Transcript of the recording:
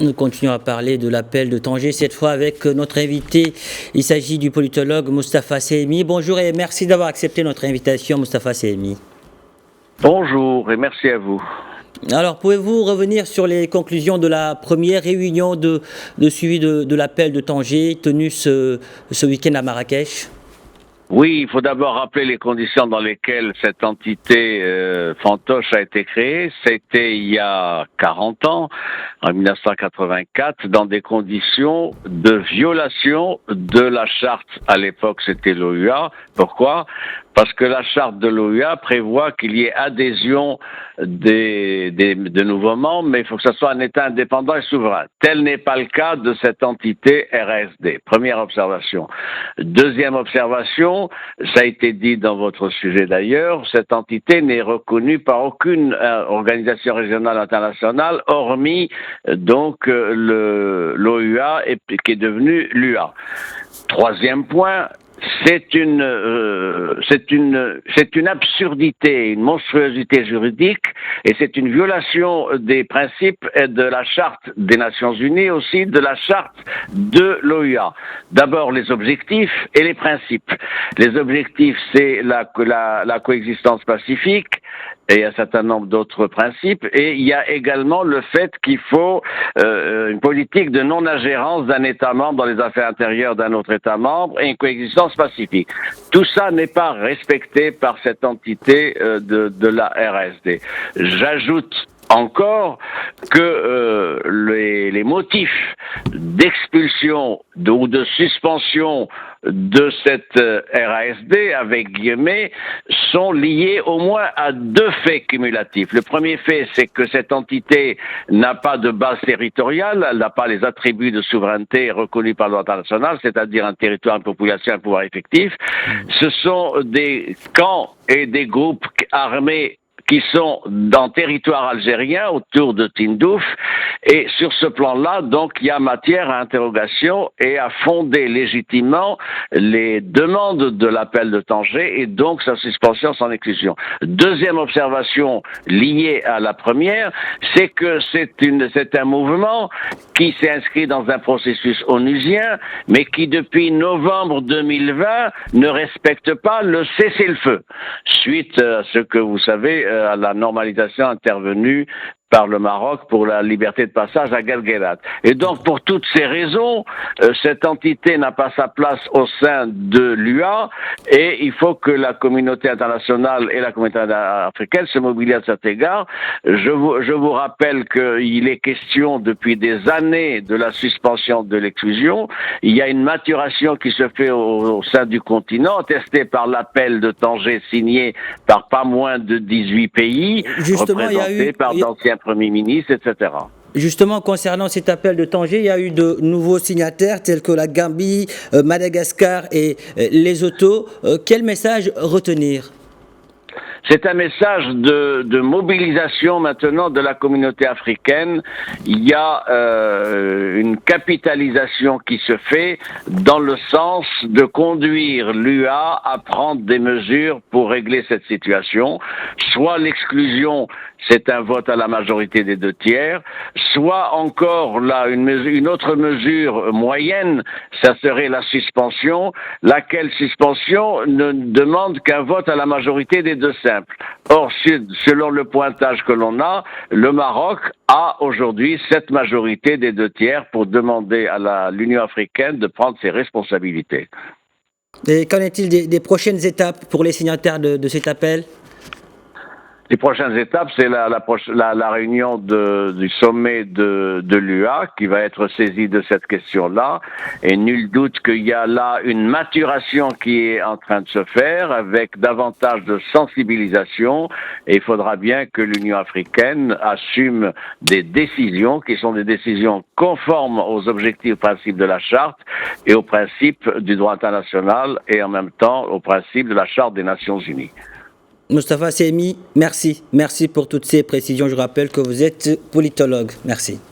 Nous continuons à parler de l'appel de Tanger, cette fois avec notre invité. Il s'agit du politologue Moustapha Sehmi. Bonjour et merci d'avoir accepté notre invitation, Moustapha Sehmi. Bonjour et merci à vous. Alors, pouvez-vous revenir sur les conclusions de la première réunion de suivi de l'appel de Tanger tenue ce week-end à Marrakech ? Oui, il faut d'abord rappeler les conditions dans lesquelles cette entité fantoche a été créée. C'était il y a 40 ans, en 1984, dans des conditions de violation de la charte. À l'époque, c'était l'OUA. Pourquoi ? Parce que la charte de l'OUA prévoit qu'il y ait adhésion de nouveaux membres, mais il faut que ce soit un État indépendant et souverain. Tel n'est pas le cas de cette entité RSD. Première observation. Deuxième observation, ça a été dit dans votre sujet d'ailleurs, cette entité n'est reconnue par aucune organisation régionale internationale, hormis donc l'OUA qui est devenue l'UA. Troisième point, c'est une absurdité, une monstruosité juridique, et c'est une violation des principes de la charte des Nations Unies, aussi de la charte de l'OUA. D'abord les objectifs et les principes. Les objectifs, c'est la coexistence pacifique, et un certain nombre d'autres principes, et il y a également le fait qu'il faut une politique de non-ingérence d'un État membre dans les affaires intérieures d'un autre État membre et une coexistence pacifique. Tout ça n'est pas respecté par cette entité de la RSD. J'ajoute encore que les motifs d'expulsion ou de suspension de cette RASD, avec guillemets, sont liés au moins à deux faits cumulatifs. Le premier fait, c'est que cette entité n'a pas de base territoriale, elle n'a pas les attributs de souveraineté reconnus par le droit international, c'est-à-dire un territoire, une population, un pouvoir effectif. Ce sont des camps et des groupes armés qui sont dans le territoire algérien, autour de Tindouf, et sur ce plan-là, donc, il y a matière à interrogation et à fonder légitimement les demandes de l'appel de Tanger, et donc sa suspension, son exclusion. Deuxième observation liée à la première, c'est que c'est un mouvement qui s'est inscrit dans un processus onusien, mais qui depuis novembre 2020 ne respecte pas le cessez-le-feu, suite à ce que vous savez, à la normalisation intervenue par le Maroc pour la liberté de passage à Guelguelat. Et donc, pour toutes ces raisons, cette entité n'a pas sa place au sein de l'UA, et il faut que la communauté internationale et la communauté africaine se mobilisent à cet égard. Je vous rappelle qu'il est question depuis des années de la suspension de l'exclusion. Il y a une maturation qui se fait au sein du continent, testée par l'appel de Tanger signé par pas moins de 18 pays, représentés par d'anciens premiers ministres, etc. Justement, concernant cet appel de Tanger, il y a eu de nouveaux signataires tels que la Gambie, Madagascar et Lesotho. Quel message retenir ? C'est un message de mobilisation maintenant de la communauté africaine. Il y a une capitalisation qui se fait dans le sens de conduire l'UA à prendre des mesures pour régler cette situation. Soit l'exclusion, c'est un vote à la majorité des 2/3, soit encore là une autre mesure moyenne, ça serait la suspension, laquelle suspension ne demande qu'un vote à la majorité des 2 simples. Or, selon le pointage que l'on a, le Maroc a aujourd'hui cette majorité des 2/3 pour demander à l'Union africaine de prendre ses responsabilités. Et qu'en est-il des prochaines étapes pour les signataires de cet appel ? Les prochaines étapes, c'est la réunion du sommet de l'UA qui va être saisie de cette question-là. Et nul doute qu'il y a là une maturation qui est en train de se faire avec davantage de sensibilisation. Et il faudra bien que l'Union africaine assume des décisions qui sont des décisions conformes aux objectifs et principes de la charte et aux principes du droit international et en même temps aux principes de la charte des Nations Unies. Moustapha Sehmi, merci. Merci pour toutes ces précisions. Je rappelle que vous êtes politologue. Merci.